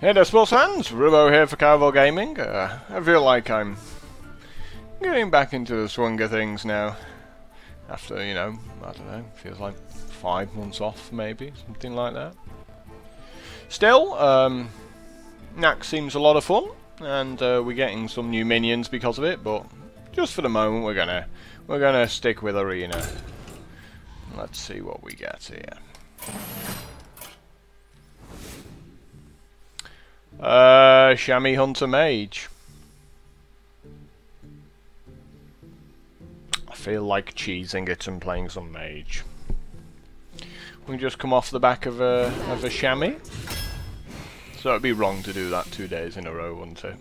Hey there, sports fans! Ribbo here for Cowboy Gaming. I feel like I'm getting back into the swing of things now. After, I don't know, feels like 5 months off, maybe, something like that. Still, NAC seems a lot of fun, and we're getting some new minions because of it. But just for the moment, we're gonna stick with Arena. Let's see what we get here. Chamois Hunter Mage. I feel like cheesing it and playing some Mage. We just come off the back of a chamois, so it'd be wrong to do that 2 days in a row, wouldn't it?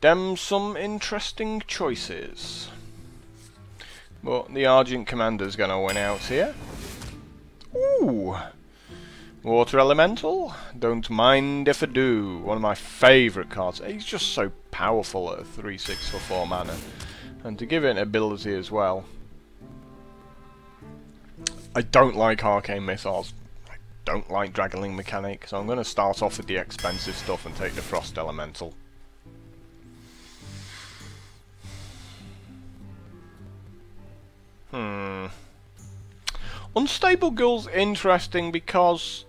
Them some interesting choices, but the Argent Commander's gonna win out here. Ooh. Water Elemental, don't mind if I do. One of my favourite cards. He's just so powerful at a 3/6 for 4 mana. And to give it an ability as well. I don't like Arcane Missiles. I don't like Draggling Mechanic. So I'm going to start off with the expensive stuff and take the Frost Elemental. Unstable Gull's interesting because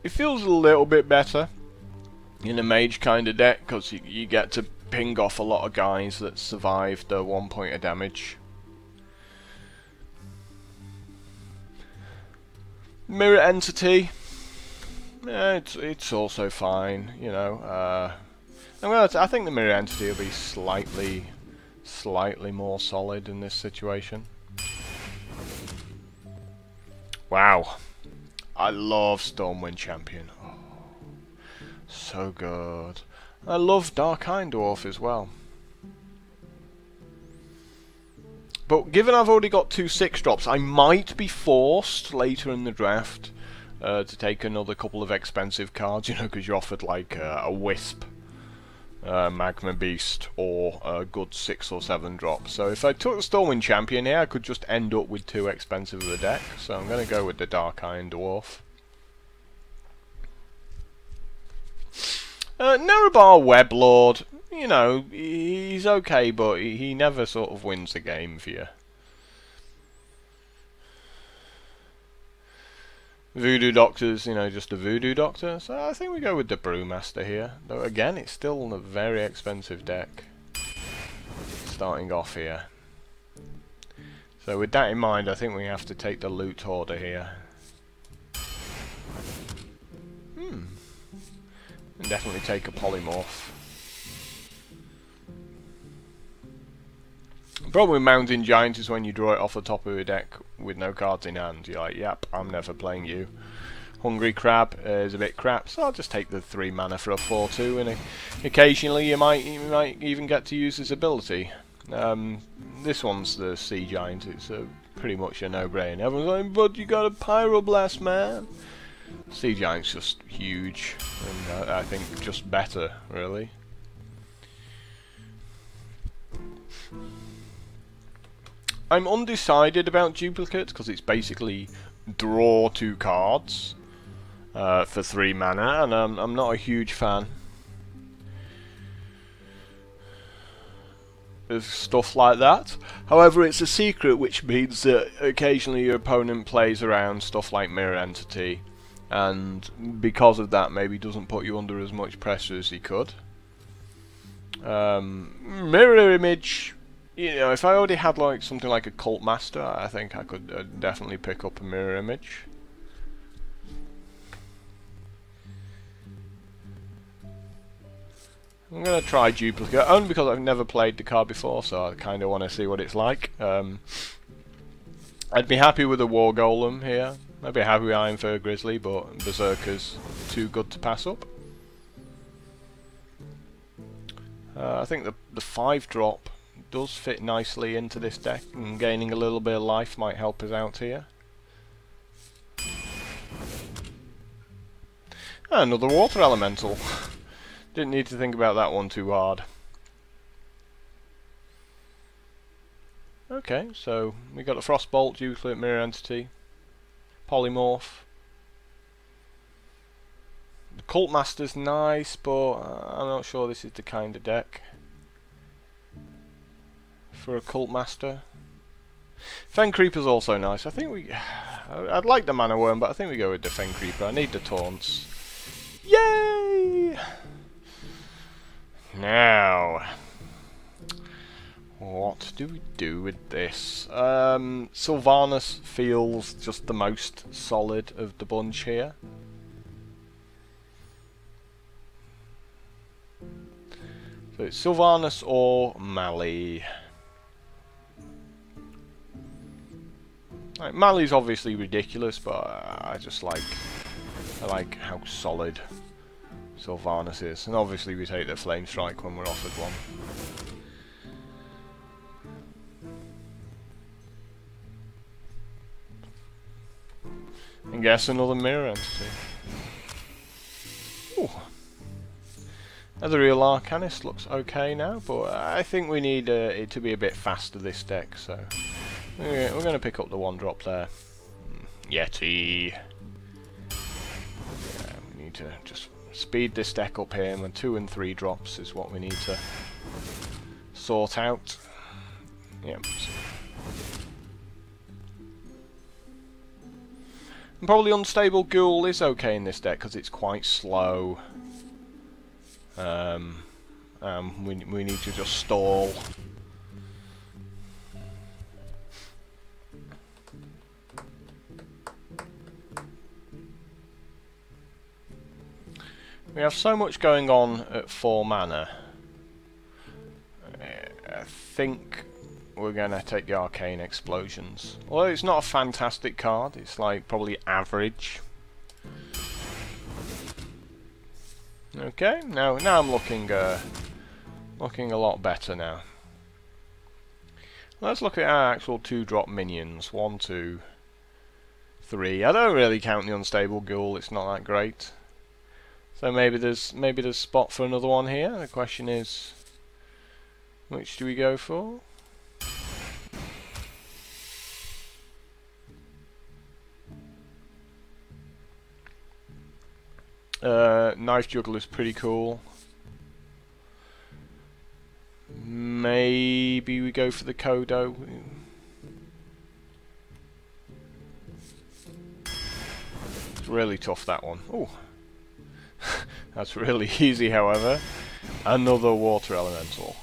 it feels a little bit better in a mage kind of deck, because you get to ping off a lot of guys that survived 1 point of damage. Mirror Entity, it's also fine, you know. I think the Mirror Entity will be slightly more solid in this situation. Wow. I love Stormwind Champion. Oh, so good. I love Dark Iron Dwarf as well. But given I've already got 2 6-drops, I might be forced later in the draft to take another couple of expensive cards, you know, because you're offered like a Wisp, Magma Beast, or a good 6 or 7 drops. So if I took the Stormwind Champion here, I could just end up with too expensive of a deck. So I'm going to go with the Dark Iron Dwarf. Nerebar Weblord, you know, he's okay, but he never sort of wins the game for you. Voodoo Doctor's, you know, just a Voodoo Doctor, so I think we go with the Brewmaster here. Though again, it's still a very expensive deck starting off here. So with that in mind, I think we have to take the Loot Hoarder here. And definitely take a Polymorph. The problem with Mountain Giant is when you draw it off the top of your deck with no cards in hand, you're like, yep, I'm never playing you. Hungry Crab is a bit crap, so I'll just take the 3 mana for a 4/2, and occasionally you might even get to use his ability. This one's the Sea Giant, it's pretty much a no-brainer. Everyone's like, but you got a Pyroblast, man! Sea Giant's just huge, and I think just better, really. I'm undecided about Duplicate, because it's basically draw 2 cards for 3 mana, and I'm not a huge fan of stuff like that. However, it's a secret, which means that occasionally your opponent plays around stuff like Mirror Entity, and because of that maybe doesn't put you under as much pressure as he could. Mirror Image, you know, if I already had like something like a Cult Master, I think I could definitely pick up a Mirror Image. I'm going to try Duplicate, only because I've never played the card before, so I kind of want to see what it's like. I'd be happy with a War Golem here. I'd be happy with Iron Fur Grizzly, but Berserker's too good to pass up. I think the 5-drop does fit nicely into this deck, and gaining a little bit of life might help us out here. Another Water Elemental. Didn't need to think about that one too hard. Okay, so we got a Frostbolt, Duplicate, Mirror Entity, Polymorph, Cult Master's nice, but I'm not sure this is the kind of deck for a Cult Master. Fen Creeper's also nice. I think we... I'd like the Mana Worm, but I think we go with the Fen Creeper. I need the taunts. Yay! Now, what do we do with this? Sylvanas feels just the most solid of the bunch here. So it's Sylvanas or Mali. Like, Mali's obviously ridiculous, but I like how solid Sylvanas is. And obviously we take the Flame Strike when we're offered one. And guess another Mirror Entity. Ooh. Ethereal Arcanist looks okay now, but I think we need it to be a bit faster, this deck, so we're going to pick up the 1-drop there. Yeti. Yeah, we need to just speed this deck up here, and 2 and 3 drops is what we need to sort out. Yep. And probably Unstable Ghoul is okay in this deck because it's quite slow. We need to just stall. We have so much going on at 4 mana. I think we're going to take the Arcane Explosions. Although it's not a fantastic card, it's like probably average. Okay, now I'm looking a lot better now. Let's look at our actual 2-drop minions. 1, 2, 3. I don't really count the Unstable Ghoul. It's not that great. So maybe there's spot for another one here. The question is, which do we go for? Knife Juggler's pretty cool. Maybe we go for the Kodo. It's really tough, that one. Ooh. That's really easy, however. Another Water Elemental.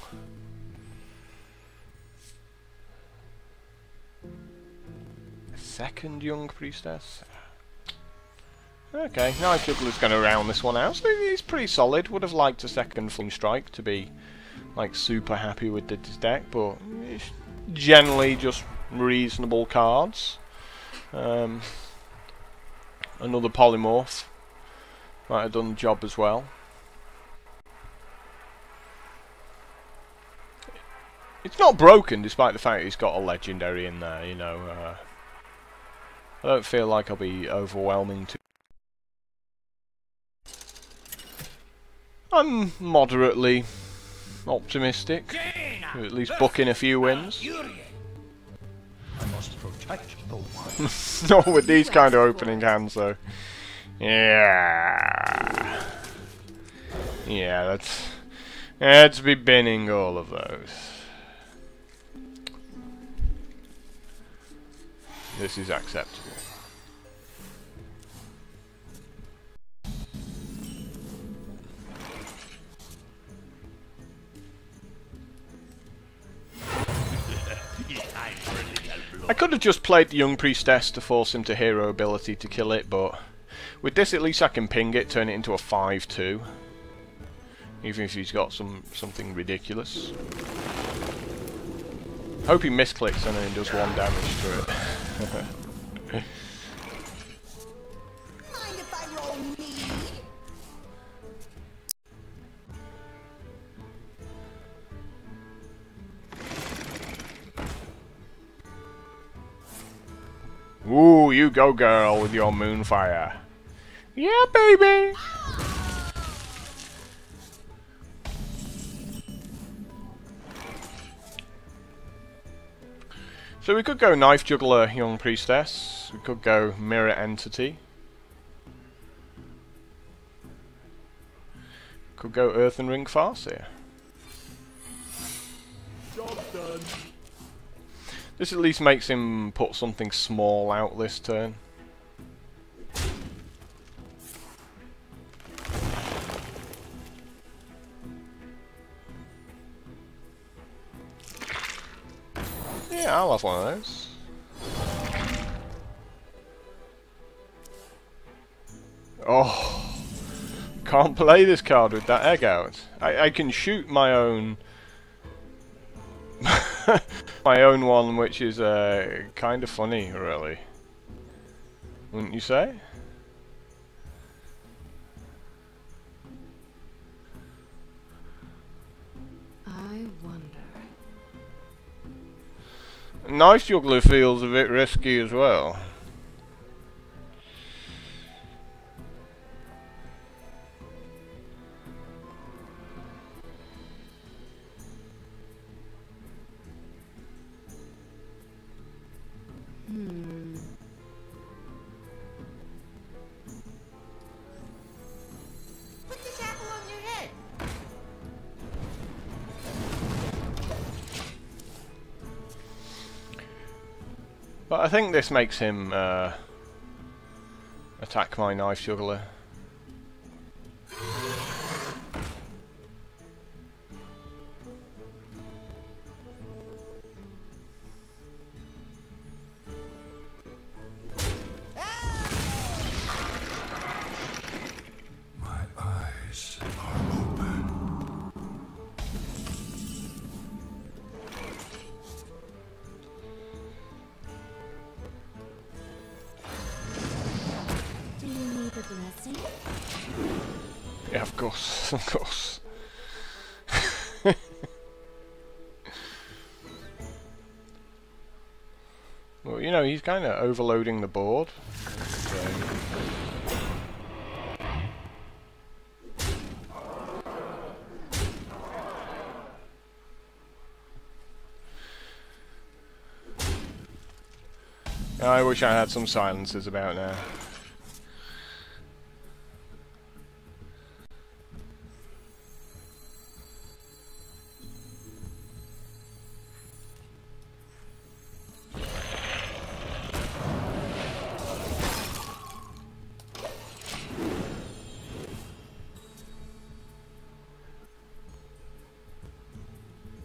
Second Young Priestess. Okay, Knife Juggler's going to round this one out. So he's pretty solid. Would have liked a second Flame Strike to be like super happy with this deck, but it's generally just reasonable cards. Another Polymorph might have done the job as well. It's not broken, despite the fact it's got a legendary in there. You know, I don't feel like I'll be overwhelming too. I'm moderately optimistic, at least booking a few wins. Not with these kind of opening hands, though. Yeah, let's be binning all of those. This is acceptable. I could have just played the Young Priestess to force him to hero ability to kill it, but with this at least I can ping it, turn it into a 5/2. Even if he's got something ridiculous. Hope he misclicks and then does 1 damage to it. Mind if I roll me? Ooh, you go girl with your Moonfire. Yeah, baby! So we could go Knife Juggler, Young Priestess. We could go Mirror Entity. Could go Earthen Ring Farseer. Job done. This at least makes him put something small out this turn. Yeah, I'll have one of those. Oh, can't play this card with that egg out. I can shoot my own my own one, which is kind of funny, really. Wouldn't you say? I wonder. Knife Juggler feels a bit risky as well. Put this apple on your head. But I think this makes him attack my Knife Juggler. My eyes are open. Do you need a blessing? Yeah, of course, of course. Well, you know, he's kind of overloading the board. So. I wish I had some silencers about now.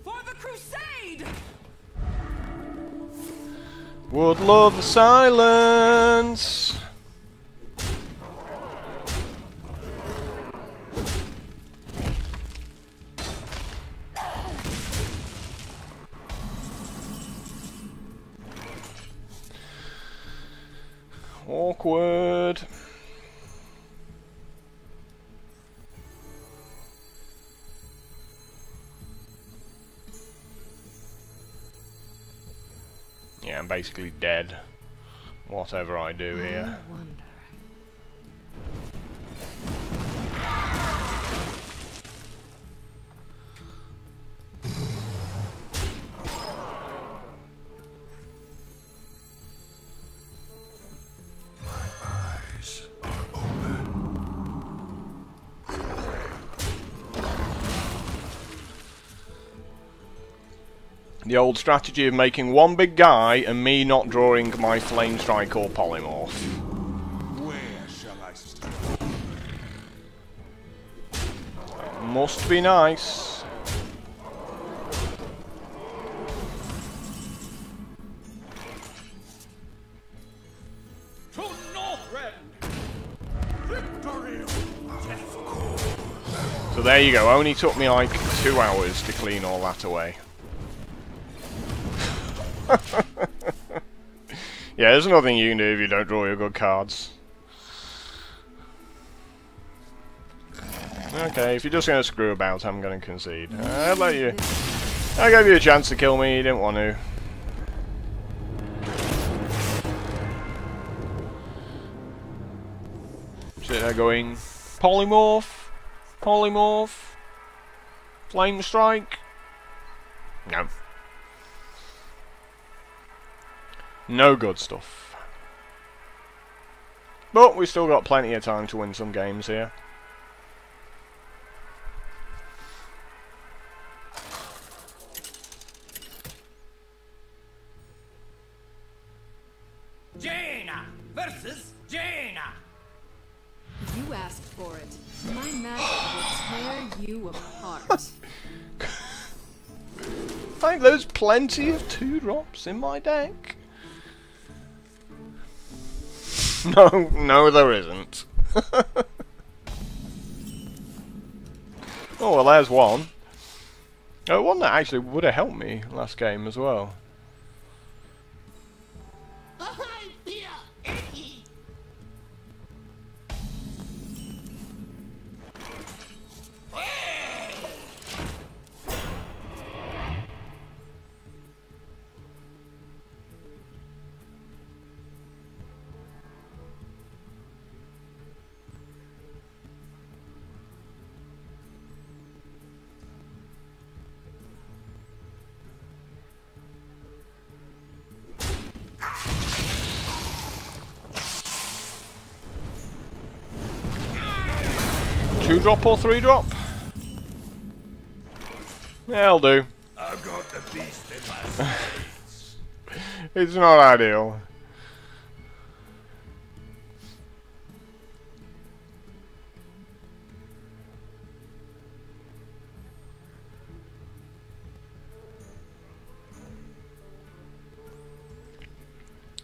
For the crusade! Would love the silence. Awkward. Yeah, I'm basically dead. Whatever I do here. I wonder. Eyes are open. The old strategy of making one big guy and me not drawing my Flame Strike or Polymorph. Where shall I start? Must be nice. To Northrend! Victory! So there you go, only took me like 2 hours to clean all that away. Yeah, there's nothing you can do if you don't draw your good cards. Okay, if you're just going to screw about, I'm going to concede. I'll let you. I gave you a chance to kill me, you didn't want to. So they're going Polymorph, Polymorph, Flame Strike. No. No good stuff. But we still got plenty of time to win some games here. Jaina versus Jaina. You asked for it. My magic will tear you apart. Like, there's plenty of 2-drops in my deck. No, there isn't. Oh, well, there's one. Oh, one that actually would have helped me last game as well. Two-drop or 3-drop? Yeah, I'll do. I've got the beast in my sights. It's not ideal.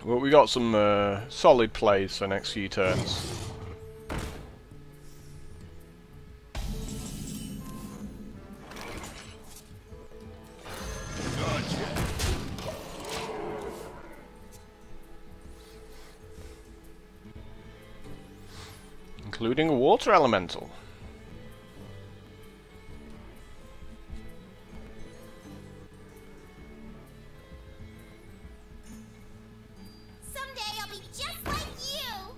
Well, we got some solid plays for next few turns. Including a water elemental. Someday I'll be just like you.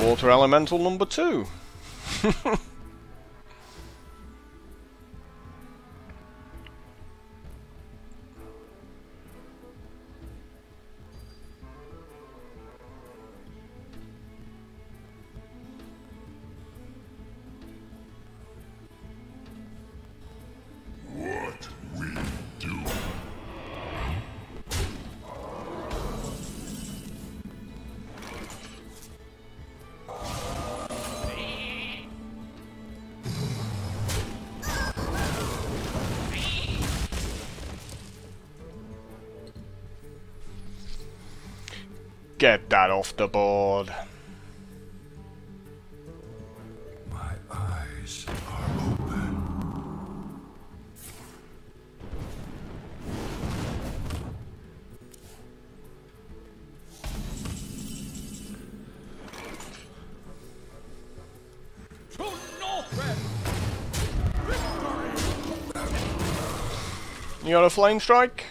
Water elemental number 2. What we do. Get that off the board. My eyes are open. To Northrend. You got a flame strike?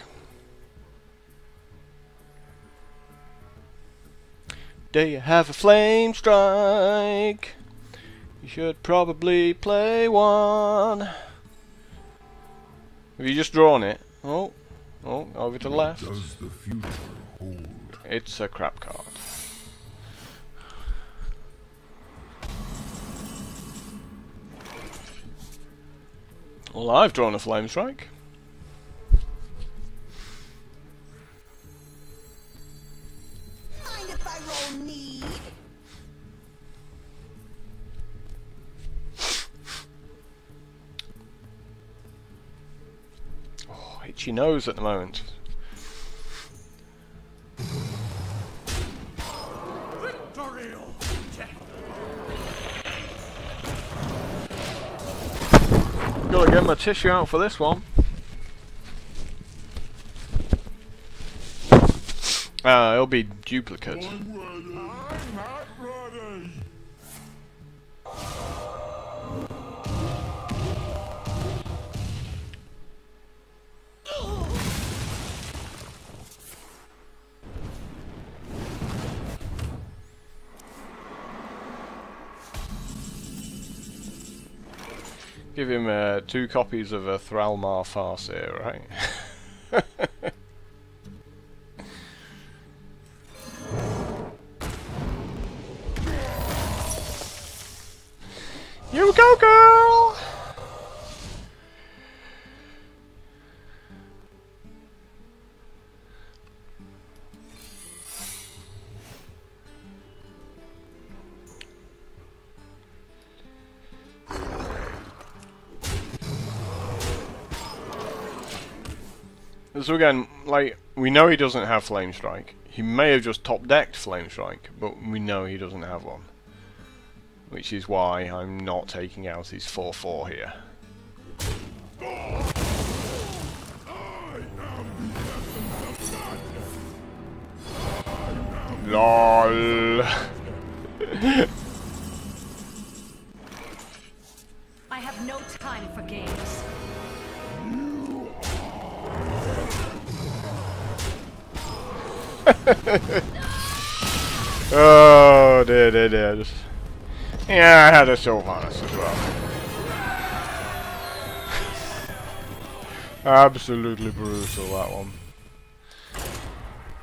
Do you have a flame strike? You should probably play one. Have you just drawn it? Oh, over to the left. Does the future hold? It's a crap card. Well, I've drawn a flame strike. Mind if I roll need? Oh, itchy nose at the moment. Victory! Gotta get my tissue out for this one. It'll be duplicate. I'm not ready. Give him 2 copies of a Thralmar Farseer, right? You go, girl! So again, like, we know he doesn't have Flame Strike. He may have just top-decked Flame Strike, but we know he doesn't have one. Which is why I'm not taking out his 4/4 here. LOL. I have no time for games. Oh dear. Yeah, I had a Sylvanas as well. Absolutely brutal, that one.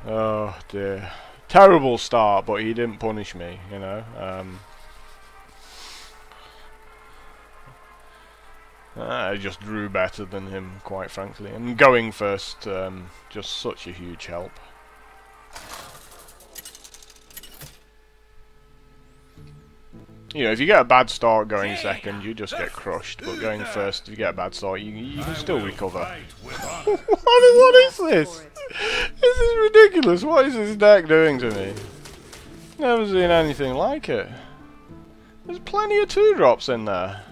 Oh dear. Terrible start, but he didn't punish me, you know. I just drew better than him, quite frankly. And going first, just such a huge help. You know, if you get a bad start going second, you just get crushed. But going first, if you get a bad start, you can still recover. What is this? This is ridiculous. What is this deck doing to me? Never seen anything like it. There's plenty of 2-drops in there.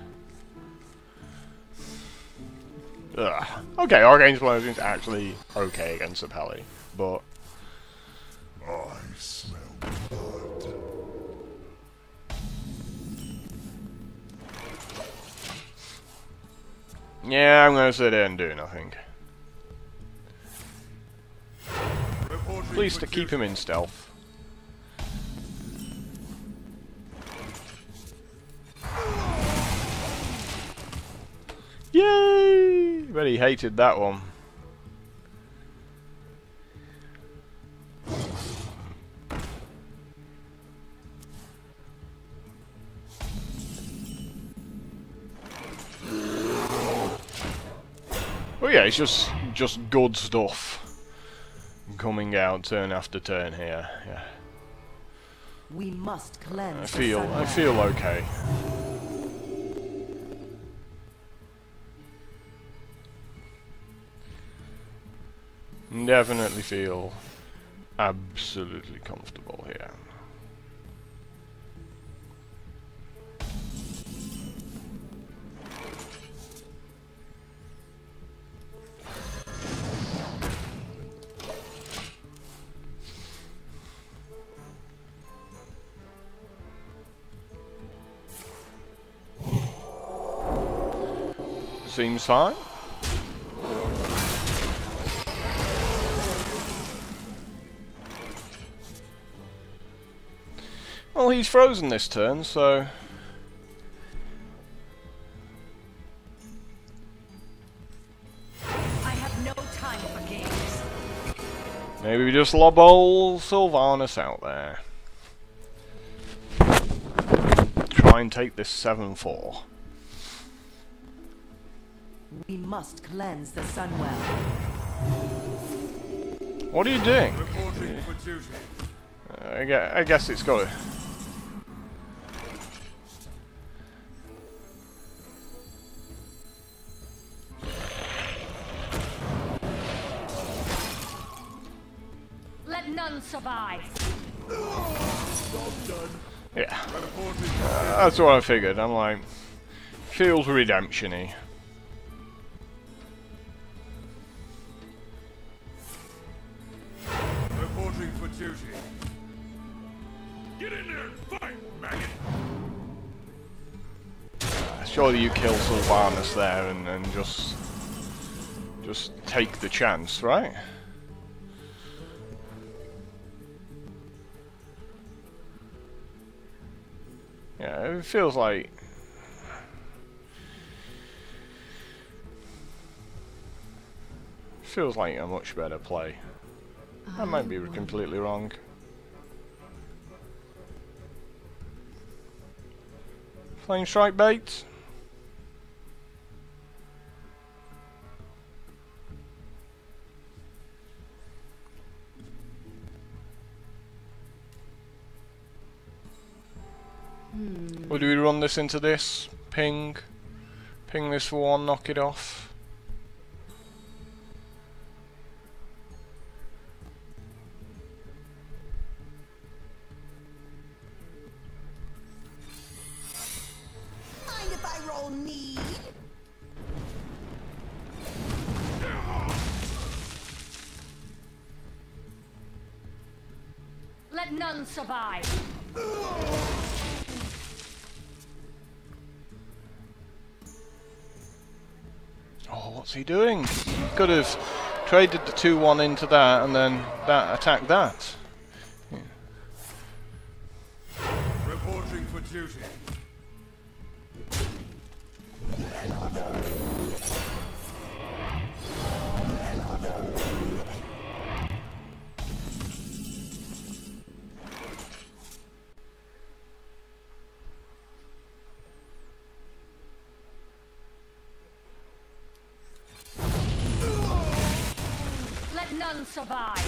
Ugh. Okay, Arcane Explosion's actually okay against a Pally, but... I smell blood. yeah, I'm gonna sit here and do nothing. Please to keep him in stealth. Yay! Bet he hated that one. Oh yeah, it's just good stuff coming out turn after turn here. Yeah. We must cleanse. I feel okay. Definitely feel absolutely comfortable here. Seems fine. Well, he's frozen this turn, so... I have no time for games. maybe we just lob old Sylvanas out there. Try and take this 7/4. We must cleanse the Sunwell. What are you doing? Reporting for duty. I guess it's got it. Let none survive. Yeah. That's what I figured. I'm like, feels redemption-y. Reporting for duty. Get in there and fight, maggot! Surely you kill Sylvanas there and just take the chance, right? Yeah, it feels like a much better play. I might be completely wrong. Flame strike bait. Or do we run this into this? Ping this for one, knock it off. Mind if I roll need? Let none survive. Oh, what's he doing? Could have traded the 2-1 into that and then that attacked that. Yeah. Reporting for duty. Let none survive.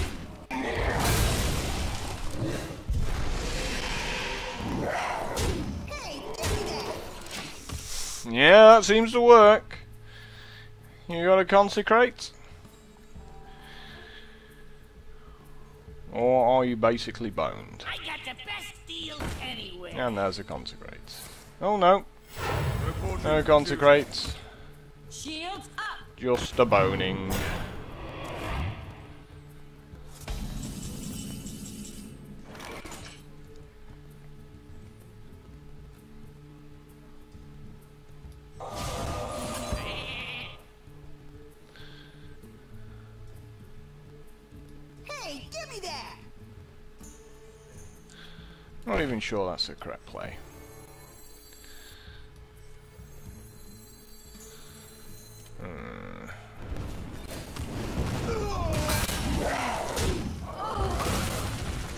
Hey, give me that! Yeah, that seems to work. You gotta consecrate? Or are you basically boned? I got the best deals anywhere. And there's a consecrate. Oh no, Reporting no for consecrates. Shields up. Just a boning. Hey, give me that! Not even sure that's the correct play.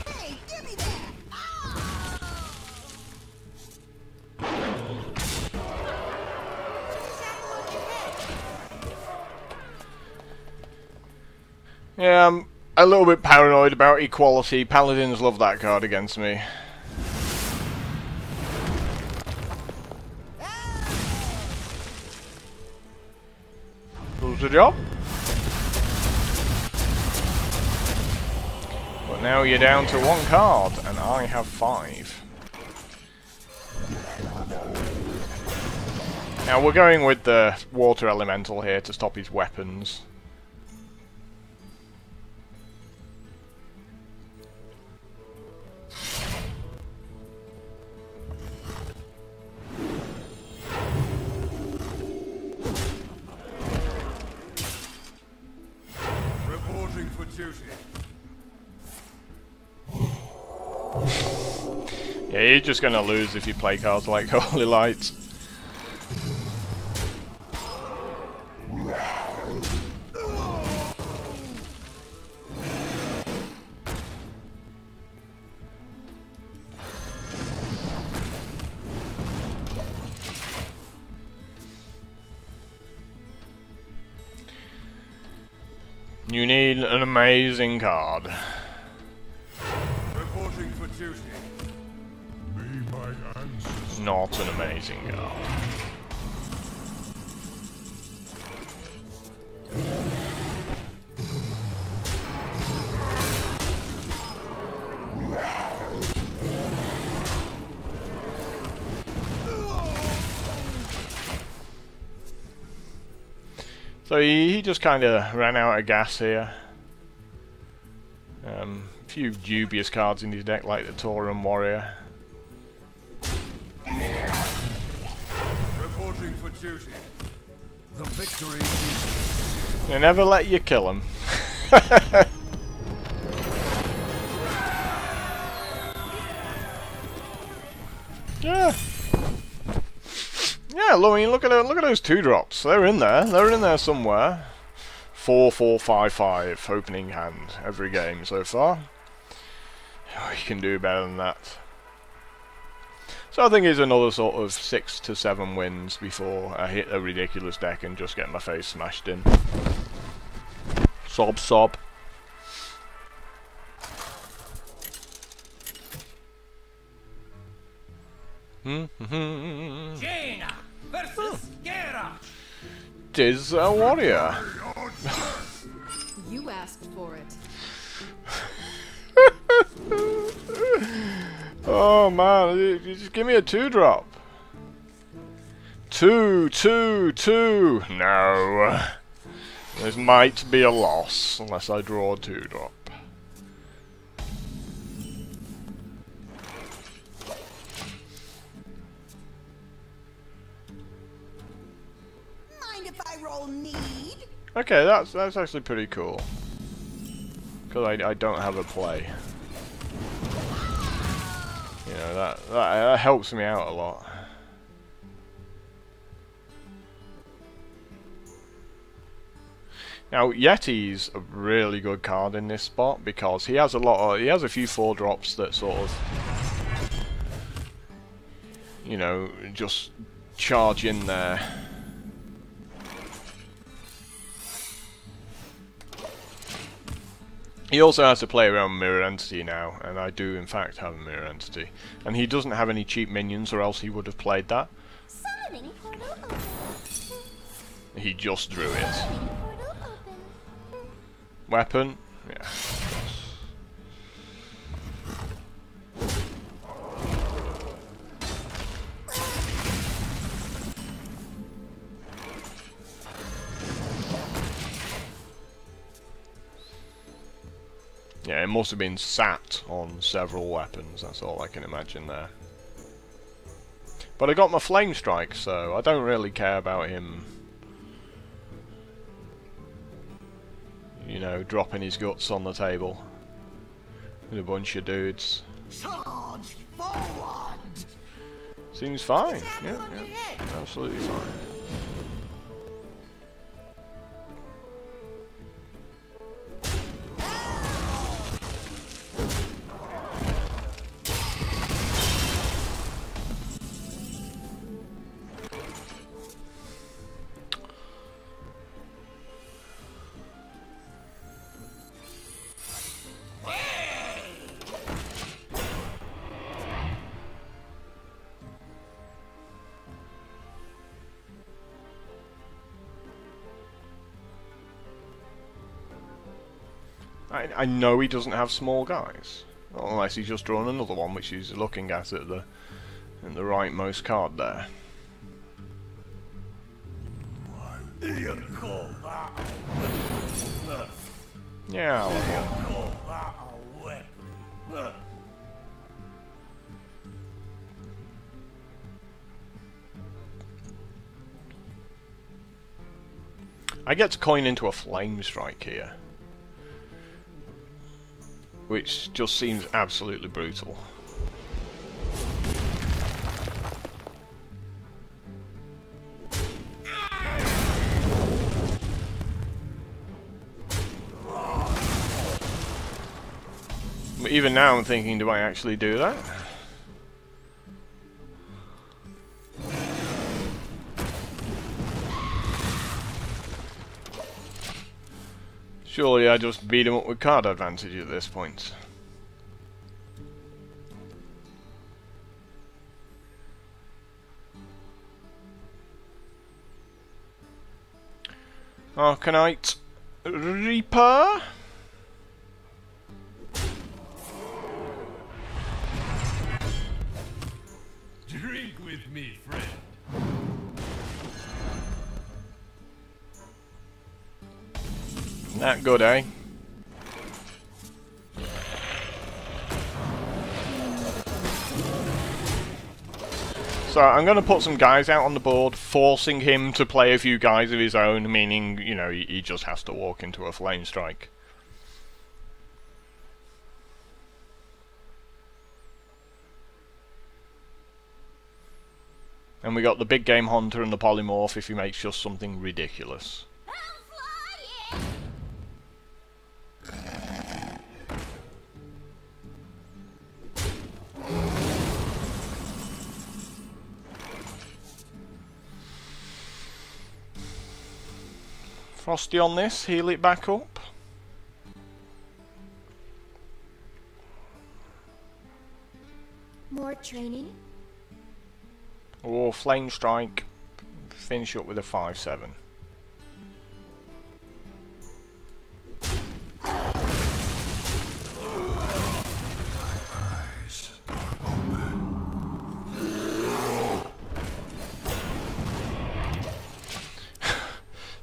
Hey, give me that! Yeah, I'm a little bit paranoid about equality. Paladins love that card against me. Does the job. But now you're down to 1 card, and I have 5. Now we're going with the water elemental here to stop his weapons. Reporting for duty. Yeah, you're just gonna lose if you play cards like Holy Light. You need an amazing card. Reporting for duty. May my ancestors Not an amazing card. So he just kind of ran out of gas here. A few dubious cards in his deck like the Tauren Warrior. Reporting for duty. The victory. They never let you kill him. Yeah. Yeah, I mean, look at those 2-drops. They're in there. They're in there somewhere. 4, 4, 5, 5 opening hand every game so far. Oh, you can do better than that. So I think it's another sort of 6 to 7 wins before I hit a ridiculous deck and just get my face smashed in. Sob sob. Jaina versus Gera. Tis a warrior. You asked for it. Oh man, you just give me a 2-drop. 2, 2, 2. No. This might be a loss unless I draw a 2-drop. Mind if I roll need? Okay, that's actually pretty cool. Because I don't have a play. You know, that helps me out a lot. Now, Yeti's a really good card in this spot because he has a few 4-drops that sort of, you know, just charge in there. He also has to play around Mirror Entity now, and I do in fact have a Mirror Entity. And he doesn't have any cheap minions, or else he would have played that. Summoning portal open. He just drew it. Summoning portal open. Weapon? Yeah. Yeah, it must have been sat on several weapons, that's all I can imagine there. But I got my Flame Strike, so I don't really care about him, you know, dropping his guts on the table with a bunch of dudes. Charge forward! Seems fine, yeah, absolutely fine. I know he doesn't have small guys, unless he's just drawn another one, which he's looking at the rightmost card there. Yeah, I get to coin into a Flame Strike here, which just seems absolutely brutal. But even now I'm thinking, do I actually do that? Surely I just beat him up with card advantage at this point. Arcanite Reaper. Drink with me, friend. That good, eh? So I'm going to put some guys out on the board, forcing him to play a few guys of his own, meaning, you know, he just has to walk into a Flame Strike. And we got the Big Game Hunter and the Polymorph if he makes just something ridiculous. I'm flying. Frosty on this, heal it back up. More training? Oh, Flame Strike. Finish up with a 5/7.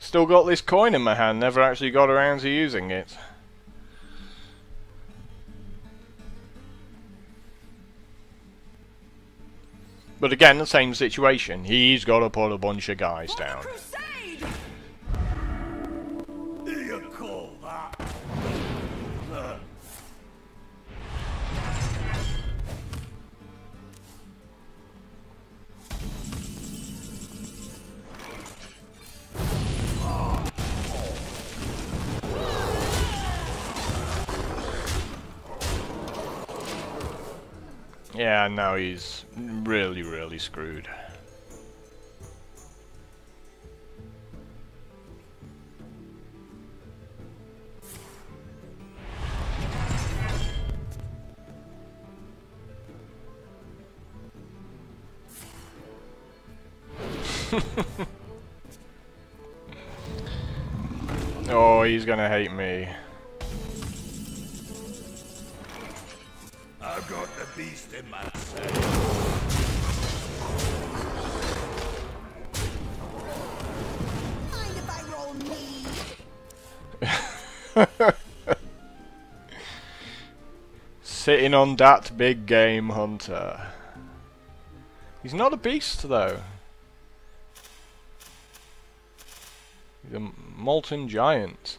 Still got this coin in my hand, never actually got around to using it. But again, the same situation. He's got to put a bunch of guys down. Crusade! Do you call that? Yeah, now he's really, really screwed. Oh, he's gonna hate me. I've got the beast in my sack. Mind if I roll need? Sitting on that big game hunter. He's not a beast though. He's a molten giant.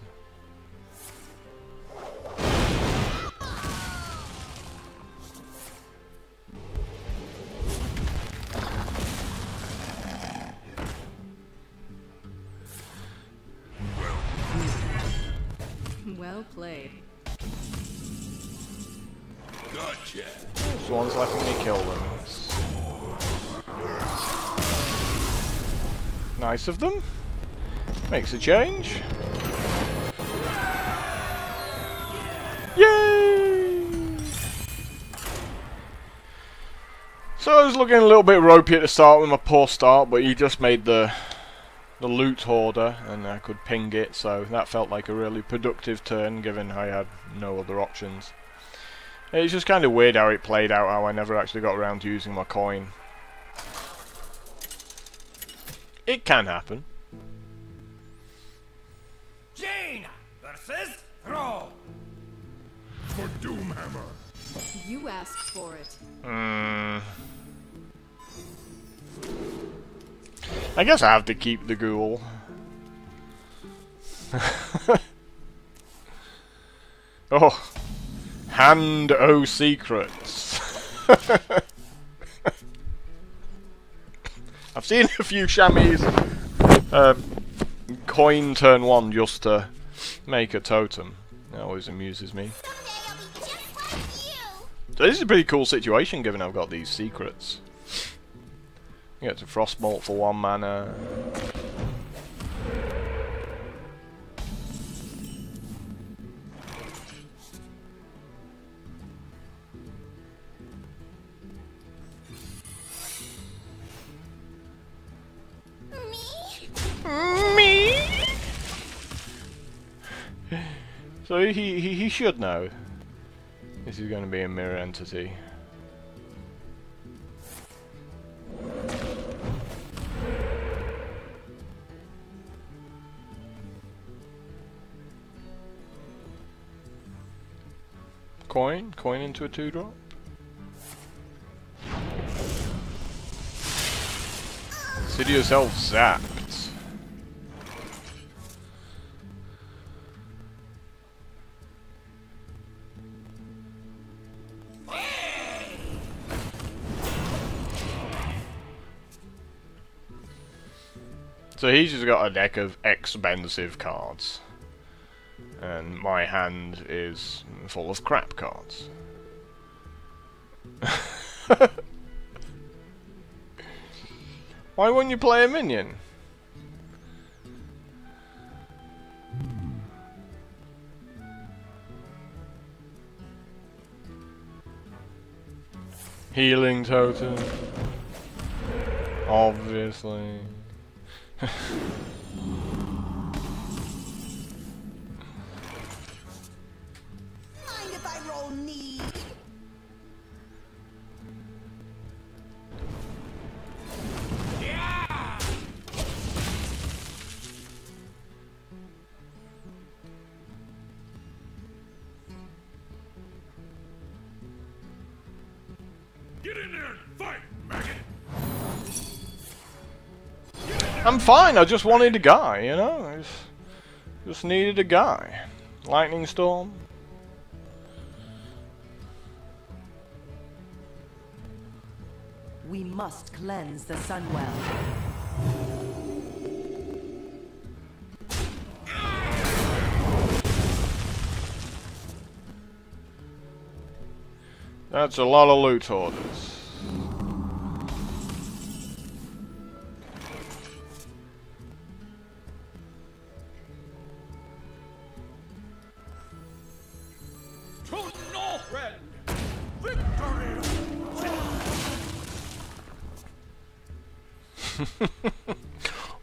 Well played. Gotcha. This one's letting me kill them. Nice of them. Makes a change. Yay! So I was looking a little bit ropey at the start with my poor start, but he just made the loot hoarder and I could ping it, so that felt like a really productive turn given I had no other options. It's just kind of weird how it played out, how I never actually got around to using my coin. It can happen. Jaina versus Throw. For Doomhammer. You asked for it. I guess I have to keep the ghoul. Oh, hand o' secrets. I've seen a few chamois coin turn one just to make a totem. That always amuses me. Someday I'll be just like you. So this is a pretty cool situation given I've got these secrets. You get to Frostbolt for 1 mana. Me? So he should know. This is going to be a mirror entity. Coin into a 2-drop. Consider yourself zapped. So he's just got a deck of expensive cards. And my hand is full of crap cards. Why wouldn't you play a minion? Healing totem. Obviously. Mind if I roll need? Get in there and fight, maggot! I'm fine, I just wanted a guy, you know? I just needed a guy. Lightning storm. We must cleanse the Sunwell. That's a lot of loot orders. To Northrend! Victory!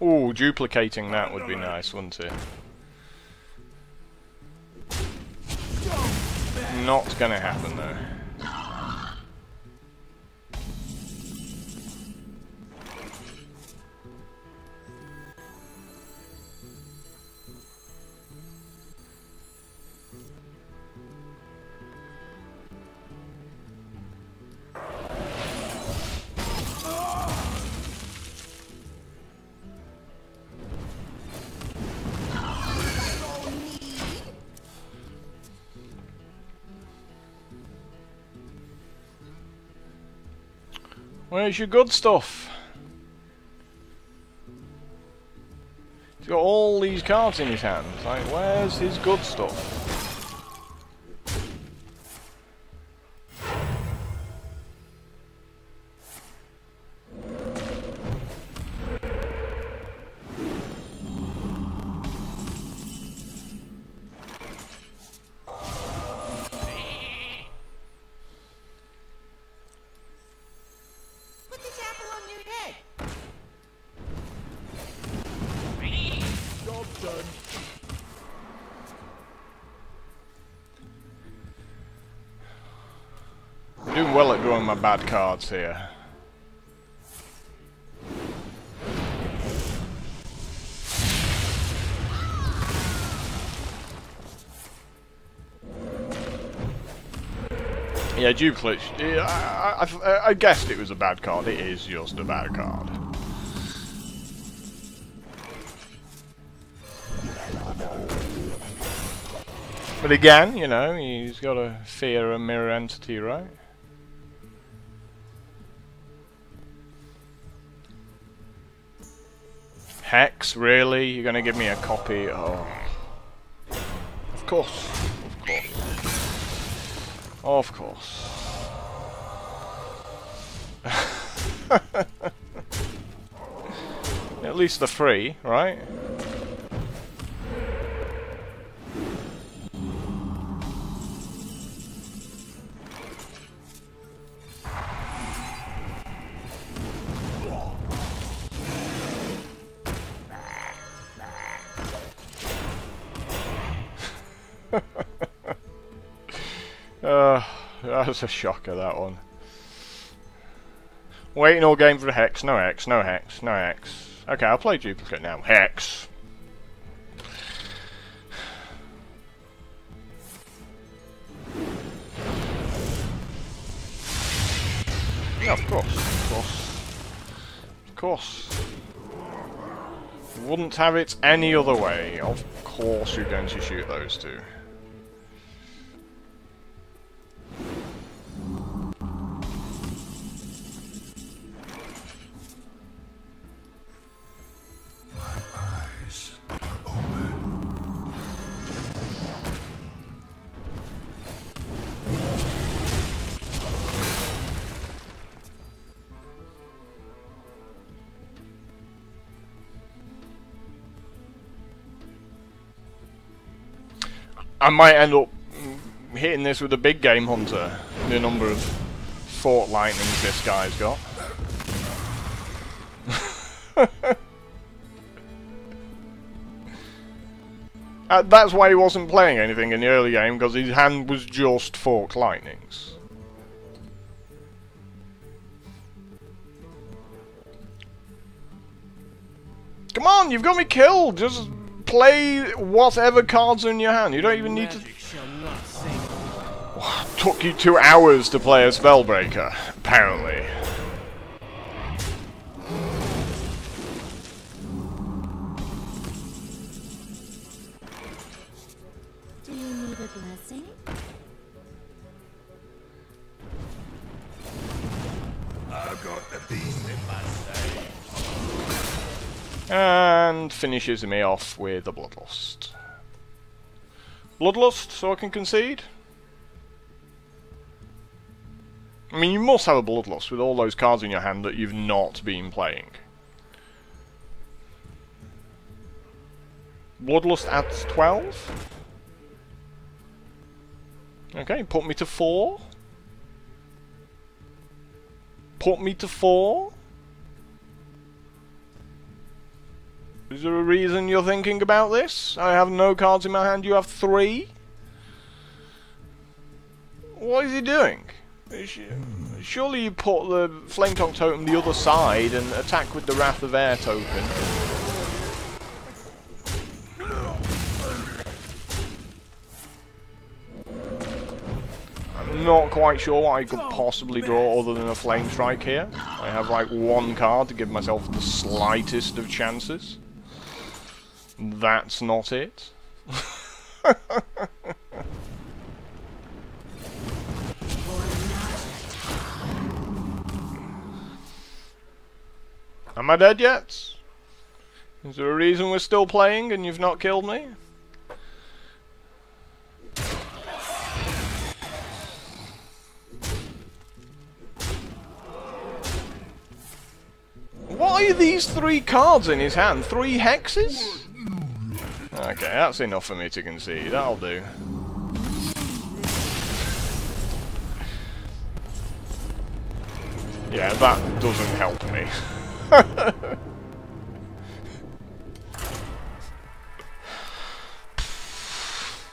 Ooh, duplicating that would be nice, wouldn't it? Not gonna happen though. Where's your good stuff? He's got all these cards in his hands. Like, where's his good stuff? Put this apple on your head. Job done. I'm doing well at drawing my bad cards here. Yeah, duplicate. Yeah, I guessed it was a bad card. It is just a bad card. But again, you know, he's got to fear a mirror entity, right? Hex, really? You're gonna give me a copy? Oh. Of course. Of course. Of course. At least the free, right? That was a shocker, that one. Waiting all game for the hex. No hex, no hex, no hex. Okay, I'll play duplicate now. Hex. Yeah, of course, of course. Of course. Wouldn't have it any other way. Of course you're going to shoot those two. I might end up hitting this with a big game hunter. The number of Fort Lightnings this guy's got. That's why he wasn't playing anything in the early game, because his hand was just Forked Lightnings. Come on, you've got me killed! Just play whatever cards are in your hand. You don't even need to... Took you 2 hours to play a Spellbreaker, apparently. Do you need a blessing? I've got the beast in my sight. And finishes me off with a Bloodlust. Bloodlust, so I can concede? I mean, you must have a Bloodlust with all those cards in your hand that you've not been playing. Bloodlust adds 12. Okay, put me to 4. Put me to 4. Is there a reason you're thinking about this? I have no cards in my hand, you have 3? What is he doing? Surely you put the Flametongue totem the other side and attack with the Wrath of Air token. I'm not quite sure what I could possibly draw other than a Flame Strike here. I have like 1 card to give myself the slightest of chances. That's not it. Am I dead yet? Is there a reason we're still playing and you've not killed me? Why are these 3 cards in his hand? 3 hexes? Okay, that's enough for me to concede. That'll do. Yeah, that doesn't help me.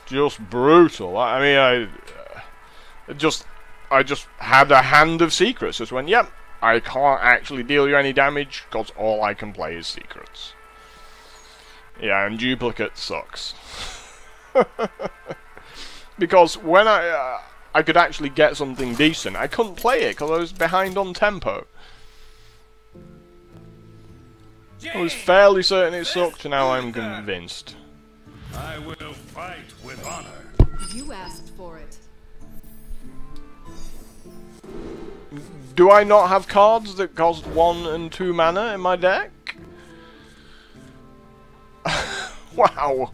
Just brutal. I mean, I just had a hand of secrets. Just went, yep, I can't actually deal you any damage because all I can play is secrets. Yeah, and duplicate sucks. Because when I could actually get something decent, I couldn't play it because I was behind on tempo. I was fairly certain it sucked, now I'm convinced. I will fight with honor. You asked for it. Do I not have cards that cost 1 and 2 mana in my deck? Wow.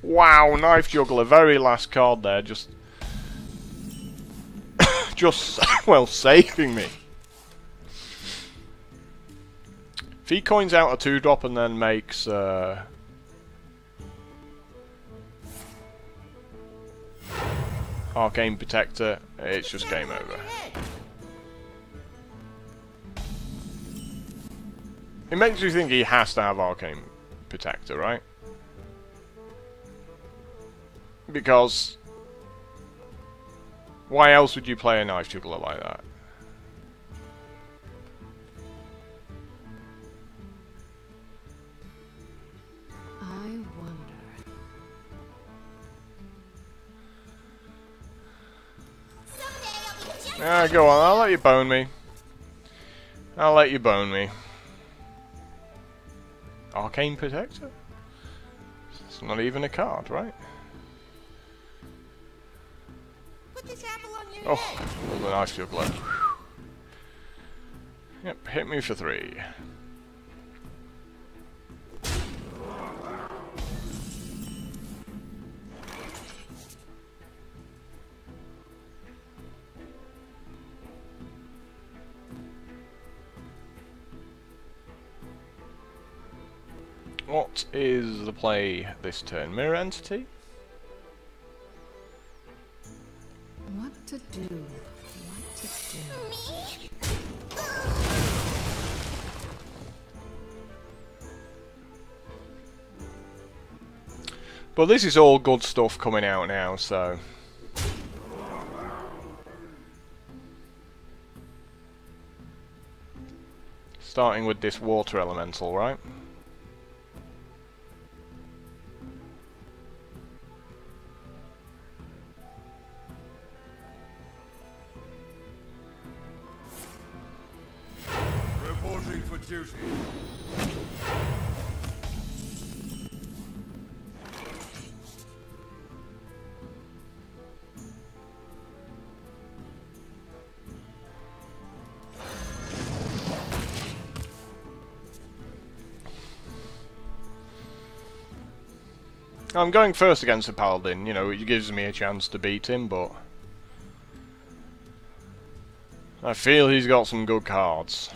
Wow, Knife Juggler, very last card there, just well, saving me. If he coins out a 2-drop and then makes Arcane Protector, it's just game over. It makes you think he has to have Arcane Protector, right? Because why else would you play a Knife Juggler like that? I wonder. Yeah, go on, I'll let you bone me. I'll let you bone me. Arcane Protector? It's not even a card, right? Put this apple on your Oh, head. another Knife Juggler. Yep, hit me for 3. What is the play this turn? Mirror Entity? What to do? What to do? But this is all good stuff coming out now, so... Starting with this water elemental, right? Reporting for duty. I'm going first against the Paladin, you know, it gives me a chance to beat him, but... I feel he's got some good cards.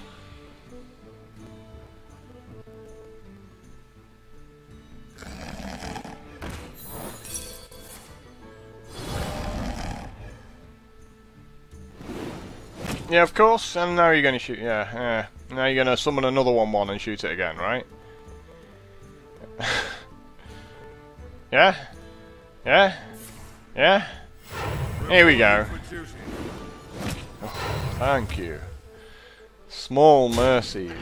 Yeah, of course, and now you're going to shoot, yeah. Now you're going to summon another 1-1 and shoot it again, right? Yeah? Yeah? Yeah? Here we go. Oh, thank you. Small mercies.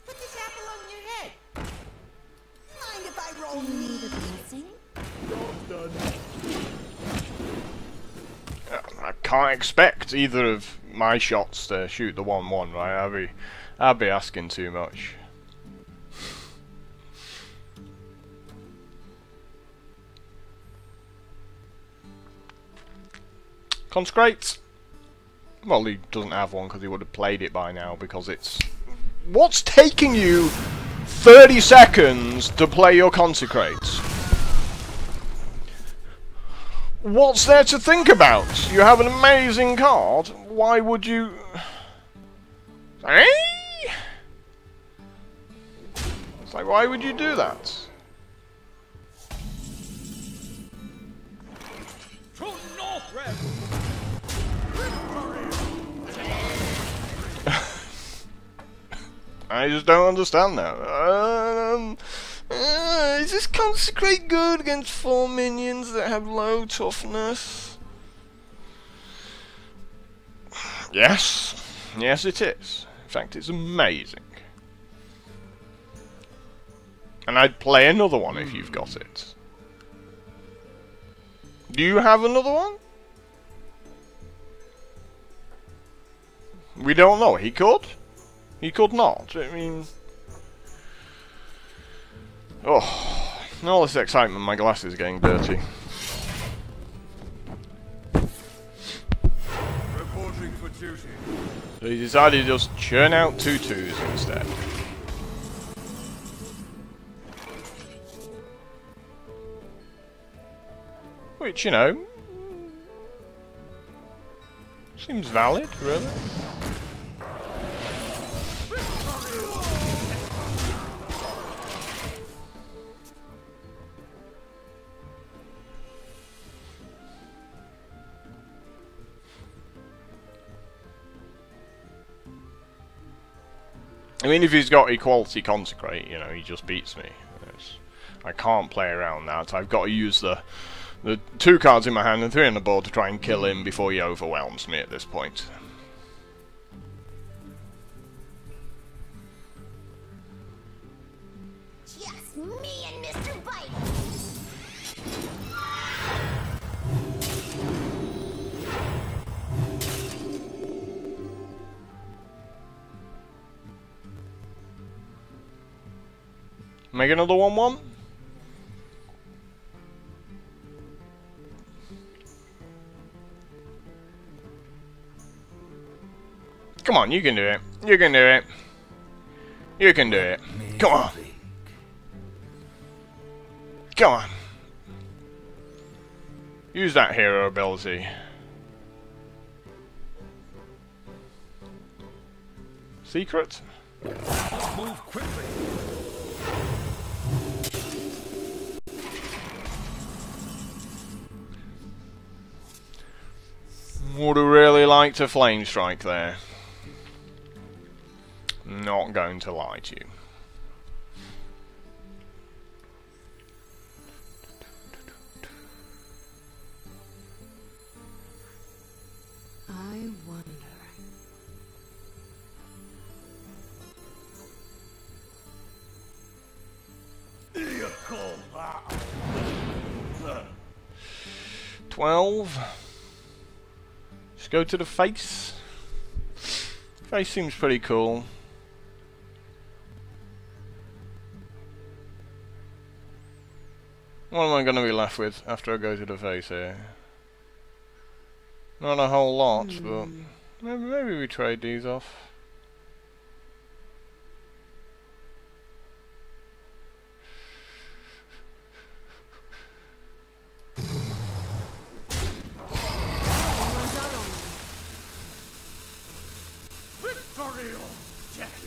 Put this apple on your head. Mind if I roll Do you me? need a blessing? I can't expect either of my shots to shoot the 1-1, right? I'd be asking too much. Consecrate! Well, he doesn't have one because he would have played it by now because it's... What's taking you 30 seconds to play your Consecrate? What's there to think about? You have an amazing card. Why would you... Eh? It's like, why would you do that? To Northrend! I just don't understand that. Is this Consecrate good against 4 minions that have low toughness? Yes. Yes, it is. In fact, it's amazing. And I'd play another one if you've got it. Do you have another one? We don't know. He could. He could not. I mean... Oh, all this excitement, my glasses are getting dirty. Reporting for duty. So he decided to just churn out 2/2s instead. Which, you know... seems valid, really. I mean, if he's got equality Consecrate, you know, he just beats me. I can't play around that. I've got to use the 2 cards in my hand and 3 on the board to try and kill him before he overwhelms me at this point. Just me and Mr. Bite. Make another 1-1? Come on, you can do it. You can do it. You can do it. Come on. Come on. Use that hero ability. Secret? Move quickly! Would have really liked a flame strike there. Not going to lie to you. I wonder. You call that? 12. Just go to the face. Face seems pretty cool. What am I going to be left with after I go to the face here? Not a whole lot, but maybe we trade these off. Victory or death?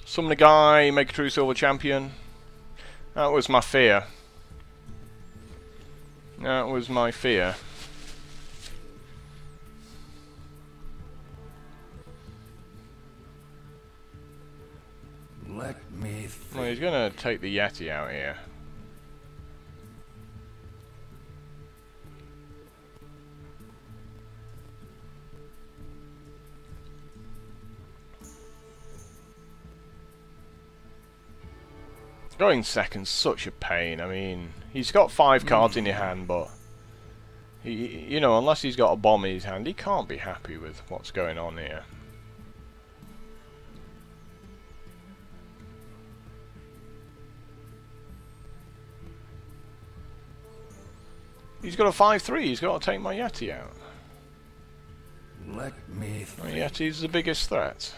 Summon a guy, make a true silver champion. That was my fear. That was my fear. Let me think. Well, he's gonna take the Yeti out here. Going second's such a pain. I mean, he's got 5 cards in your hand, but you know, unless he's got a bomb in his hand, he can't be happy with what's going on here. He's got a 5/3. He's got to take my Yeti out. Let me My think. Yeti's the biggest threat.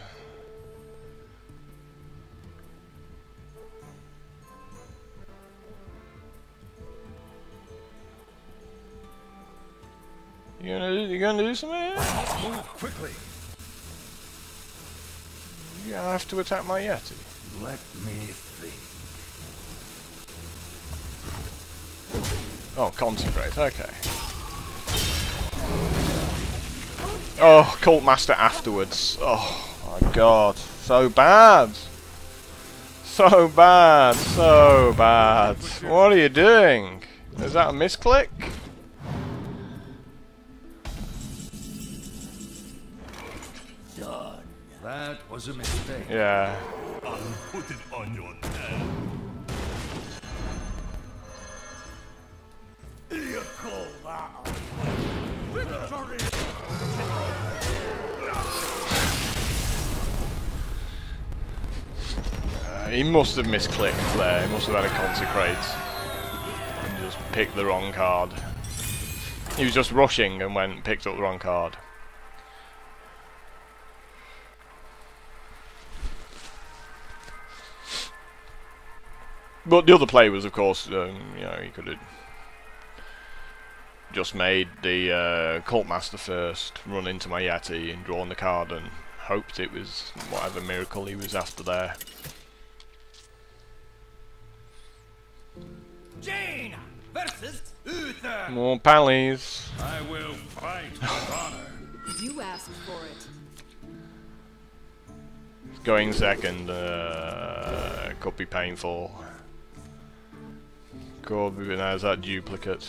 You gonna do something here? Move quickly. You have to attack my Yeti. Let me think. Oh, concentrate. Okay. Oh, Cult Master afterwards. Oh my God, so bad. So bad. So bad. What are you doing? Is that a misclick? Done. That was a mistake. Yeah. I'll put it on your head. You call that? Victory. He must have misclicked there. He must have had a consecrate and just picked the wrong card. He was just rushing and went and picked up the wrong card. But the other play was, of course, you know, he could have just made the Cult Master first, run into my Yeti and drawn the card and hoped it was whatever miracle he was after there. Jane versus Uther. More pallies. I will fight with honor. You asked for it. Going second could be painful. God, even has that duplicate.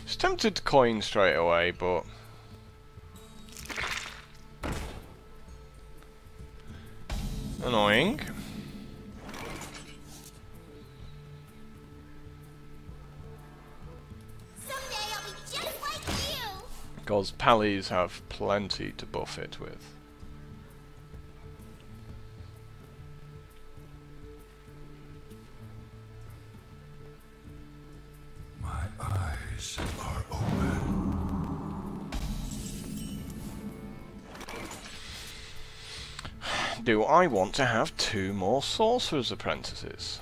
Just tempted to coin straight away, but annoying. Someday I'll be just like you. Because pallies have plenty to buff it with. My eyes are open. do I want to have 2 more Sorcerer's Apprentices?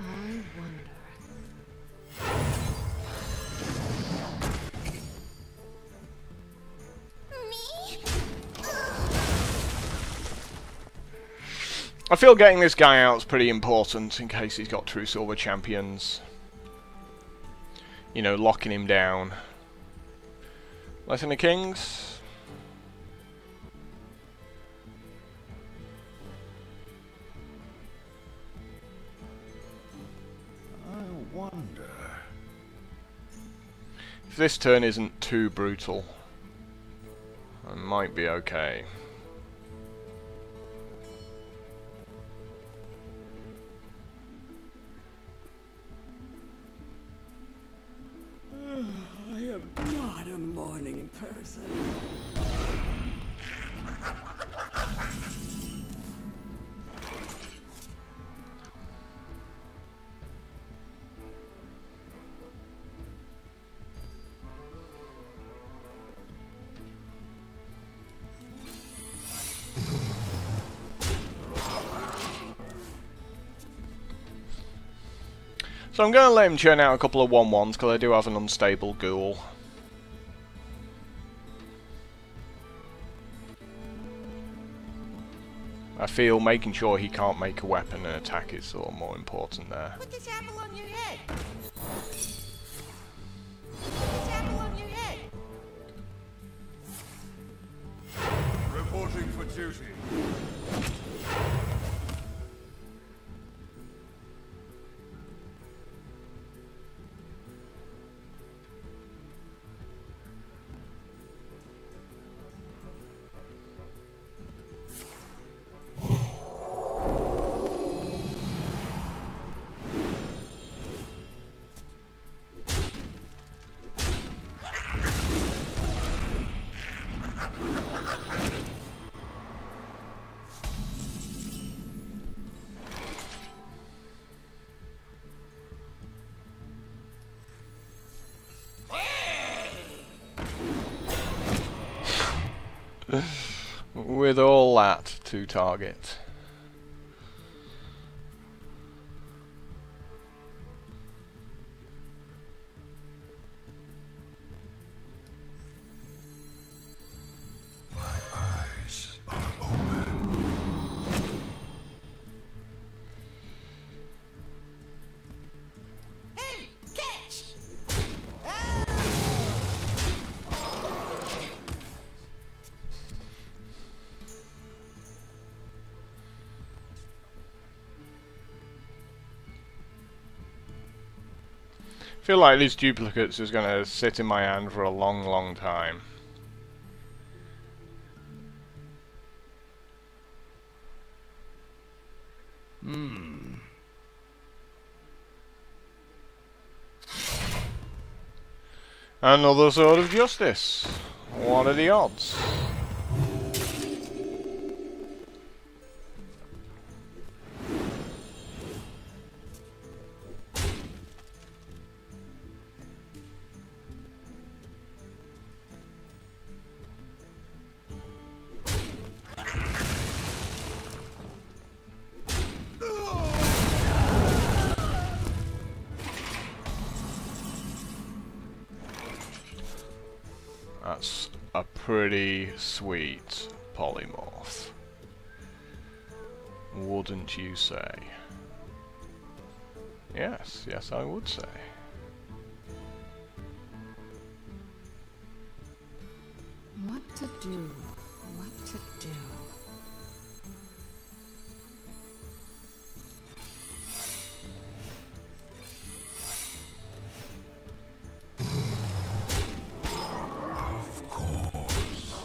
I wonder. I feel getting this guy out is pretty important in case he's got true silver champions. You know, locking him down. Blessing the Kings. I wonder. If this turn isn't too brutal, I might be okay. I am not a morning person. So I'm going to let him churn out a couple of 1/1s because I do have an unstable ghoul. I feel making sure he can't make a weapon and attack is sort of more important there. Put this apple on your head. Put this apple on your head. Reporting for duty. With all that to target. My eyes are open. Hey, catch! I feel like these duplicates is going to sit in my hand for a long, long time. Another Sword of Justice. What are the odds? That's a pretty sweet polymorph. Wouldn't you say? Yes, yes I would say. What to do? What to do? Of course.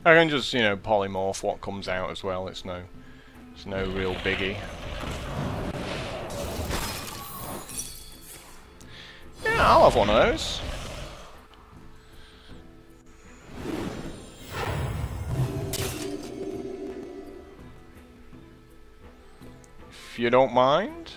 I can just, you know, polymorph what comes out as well. It's no real biggie. Yeah, I'll have one of those. you don't mind.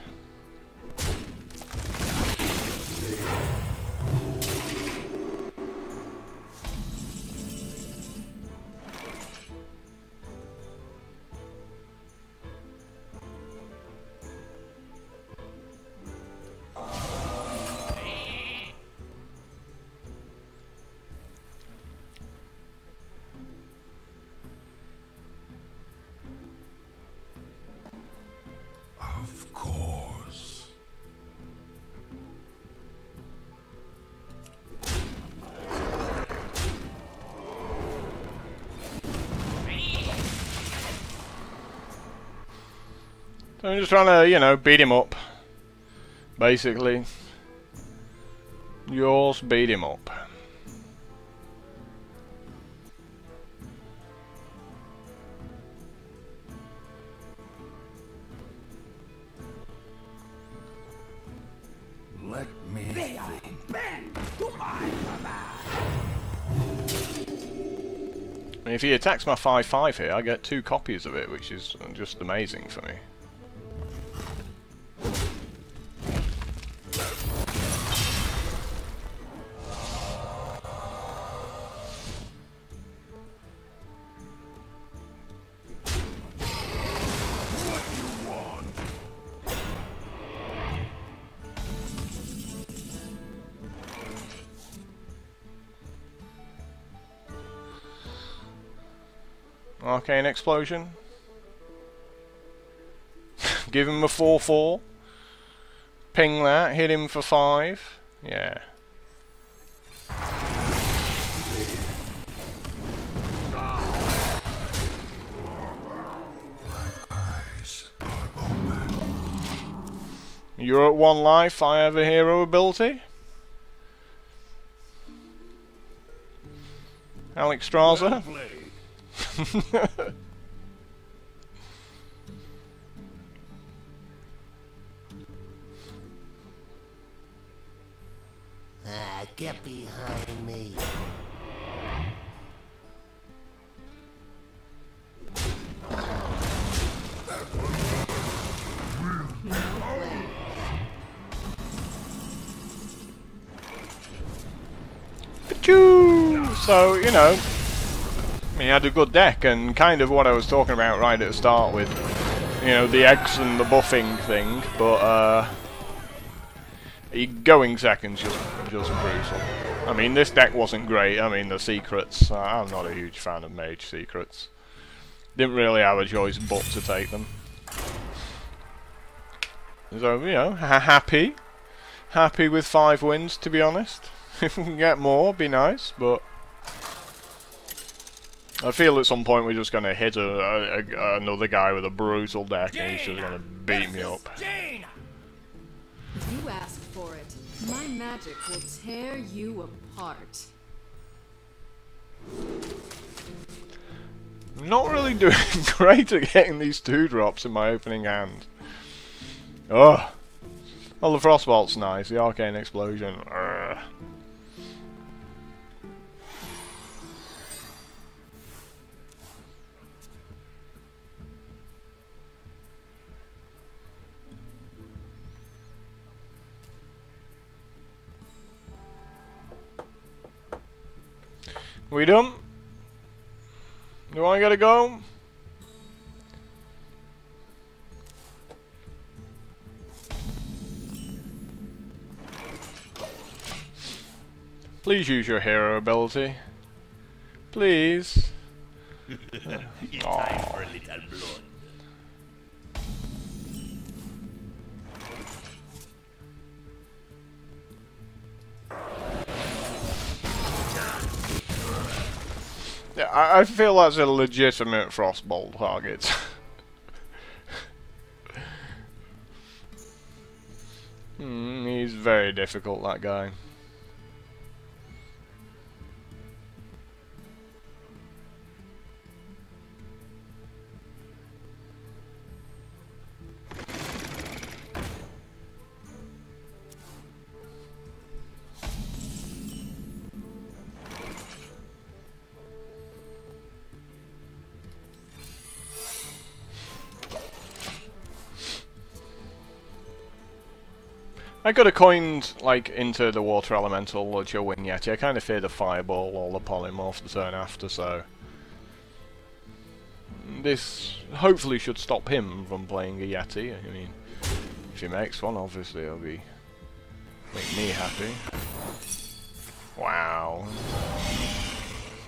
Of course. So I'm just trying to, you know, beat him up. Basically. Just beat him up. Let me think. And if he attacks my 5/5 here, I get 2 copies of it, which is just amazing for me. Arcane Explosion. Give him a 4/4. Ping that, hit him for 5. Yeah. You're at 1 life, I have a hero ability. Alex Straza. Get behind me. So, you know, he had a good deck, and kind of what I was talking about right at the start with, you know, the eggs and the buffing thing, but going second's just brutal. I mean, this deck wasn't great. I mean, the secrets, I'm not a huge fan of mage secrets. Didn't really have a choice but to take them. So, you know, happy with 5 wins, to be honest. If we can get more, be nice, but I feel at some point we're just going to hit another guy with a brutal deck and he's just going to beat me up. You asked for it. My magic will tear you apart. I'm not really doing great at getting these 2-drops in my opening hand. Ugh. Well, the Frostbolt's nice, the Arcane Explosion. Ugh. We done? Do I gotta go? Please use your hero ability. Please. It's time for a little blood. Yeah, I feel that's a legitimate Frostbolt target. He's very difficult, that guy. I could have coined, like, into the Water Elemental or Wing Yeti. I kind of fear the Fireball or the Polymorph the turn after, so... This hopefully should stop him from playing a Yeti. I mean, if he makes one, obviously it'll be... make me happy. Wow.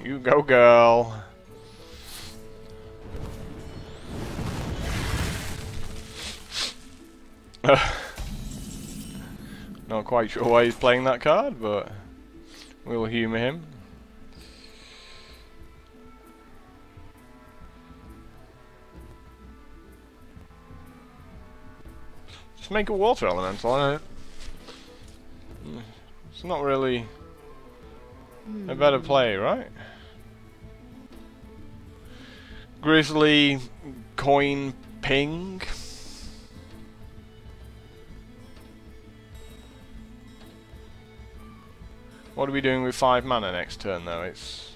You go, girl. Not quite sure why he's playing that card, but we'll humour him. Just make a Water Elemental, it's not really a better play, right? Grizzly, coin, ping. What are we doing with 5 mana next turn, though? It's...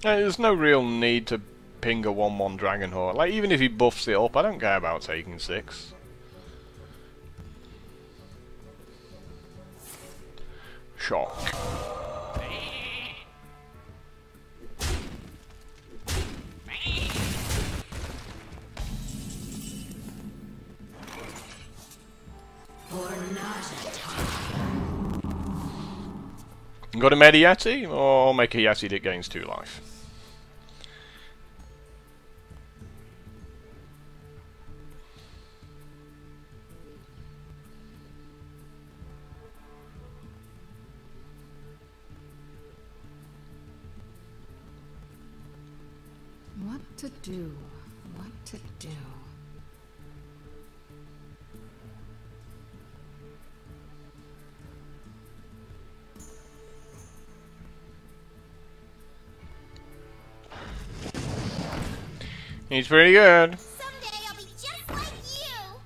there's no real need to ping a 1/1 Dragonhawk. Like, even if he buffs it up, I don't care about taking 6. Shock. Got a Medi Yeti, or make a Yeti that gains 2 life? What to do? What to do? He's pretty good. Someday I'll be just like you.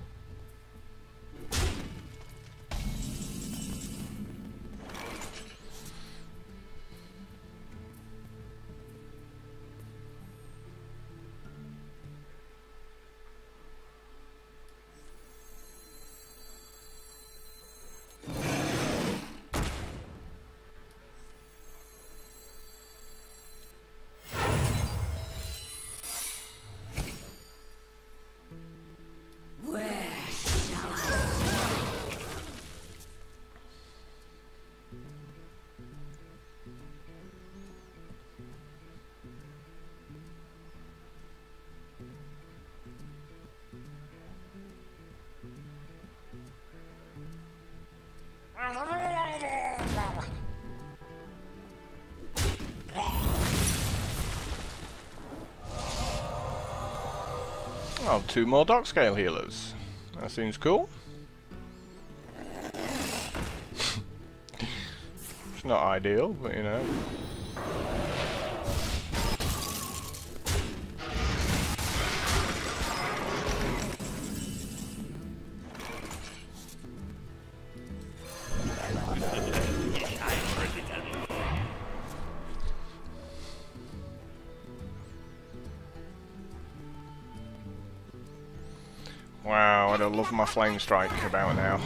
Oh, 2 more Dock Scale healers. That seems cool. It's not ideal, but you know. Wow, I don't love my Flame Strike about now.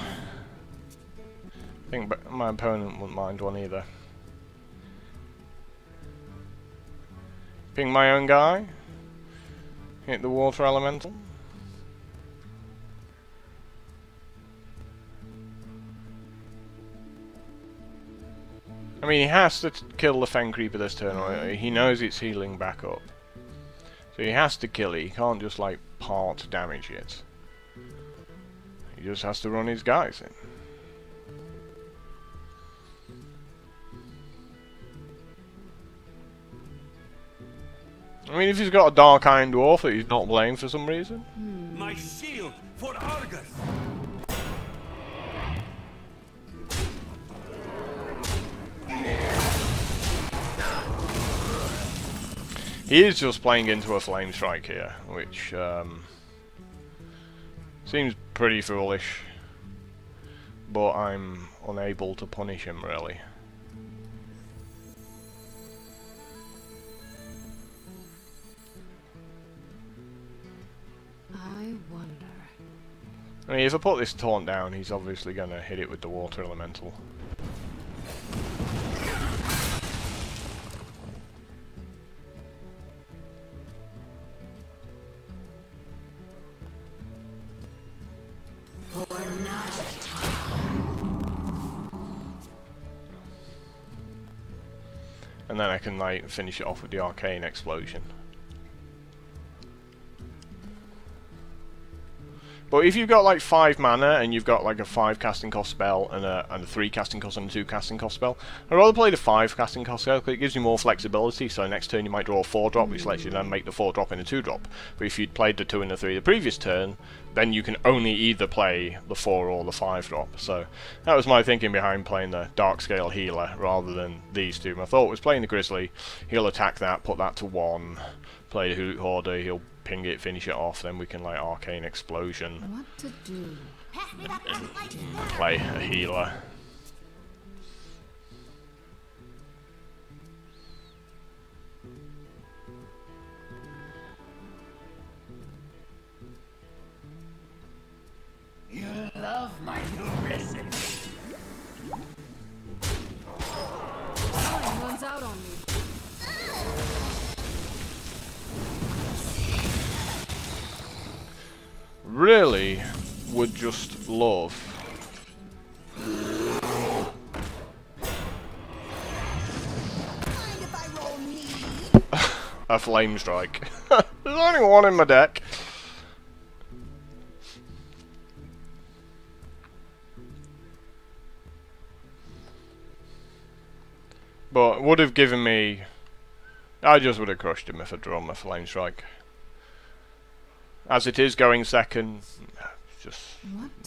I think my opponent wouldn't mind one either. Ping my own guy. Hit the Water Elemental. I mean, he has to kill the Fen Creeper this turn, or he knows it's healing back up. So he has to kill it, he can't just like part damage it. He just has to run his guys in. I mean, if he's got a Dark Iron Dwarf that he's not playing for some reason. My shield for Argus. He is just playing into a Flame Strike here, which seems pretty foolish, but I'm unable to punish him really. I wonder. I mean, if I put this taunt down, he's obviously going to hit it with the Water Elemental. And then I can like finish it off with the Arcane Explosion. But if you've got like 5 mana and you've got like a 5 casting cost spell and a 3 casting cost and a 2 casting cost spell, I'd rather play the 5 casting cost spell because it gives you more flexibility. So next turn you might draw a 4-drop, which lets you then make the 4-drop into a 2-drop. But if you'd played the 2 and the 3 the previous turn, then you can only either play the 4 or the 5-drop. So that was my thinking behind playing the Dark Scale Healer rather than these two. My thought was playing the Grizzly, he'll attack that, put that to 1, play the Hoot Hoarder, he'll ping it, finish it off, then we can like Arcane Explosion. What to do? And play a healer. You love my new recipe. Time runs out on me. Really would just love a Flame Strike. There's only one in my deck. But would have given me... I just would have crushed him if I'd drawn my Flame Strike. As it is going second, it's just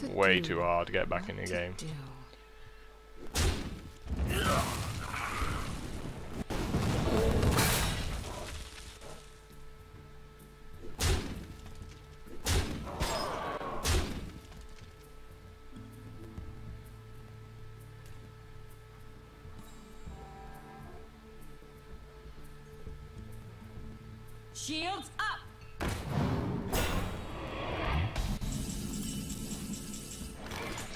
way too hard to get back in the game. Shields up!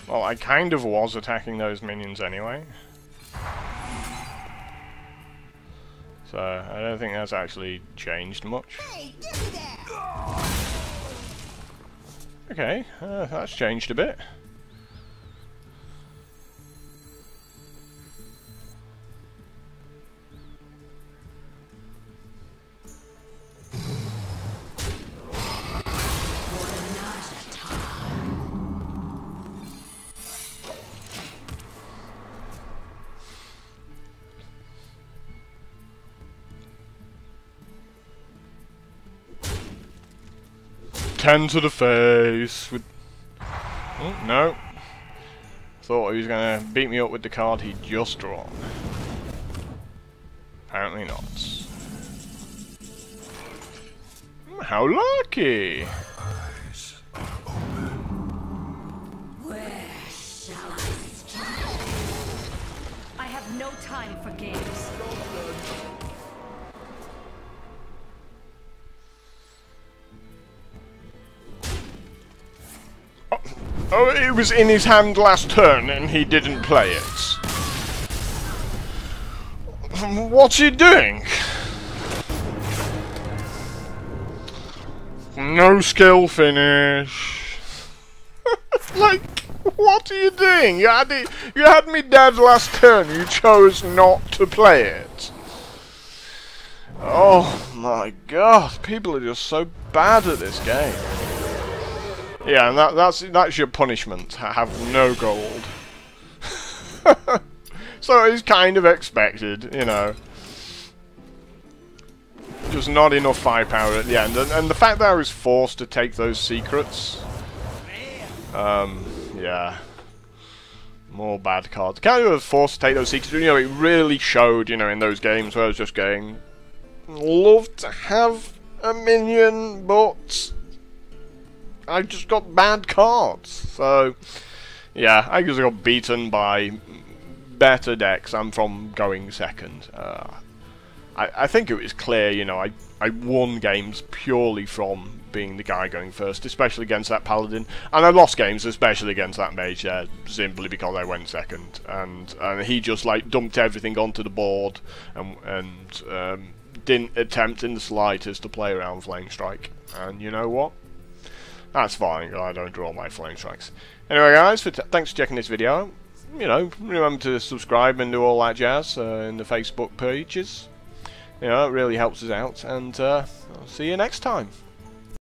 Well, I kind of was attacking those minions anyway. So, I don't think that's actually changed much. Hey, give me that! Okay, that's changed a bit. Ten to the face. With oh, no. Thought he was gonna beat me up with the card he'd just drawn. Apparently not. How lucky! Where shall I strike? I have no time for games. Oh, it was in his hand last turn and he didn't play it. What's he doing? No skill finish. Like, what are you doing? You had me dead last turn. You chose not to play it. Oh my god, people are just so bad at this game. Yeah, and that's your punishment. Have no gold. So it's kind of expected, you know. Just not enough firepower at the end, and the fact that I was forced to take those secrets. Yeah. More bad cards. Kind of was forced to take those secrets. You know, it really showed, you know, in those games where I was just going, love to have a minion, but I just got bad cards. So, yeah, I just got beaten by better decks. I'm from going second. I think it was clear, you know, I won games purely from being the guy going first, especially against that paladin, and I lost games especially against that mage there, simply because I went second, and he just like dumped everything onto the board and didn't attempt in the slightest to play around Flame Strike. And you know what? That's fine. I don't draw my Flame Strikes. Anyway, guys, thanks for checking this video. You know, remember to subscribe and do all that jazz in the Facebook pages. You know, it really helps us out, and I'll see you next time.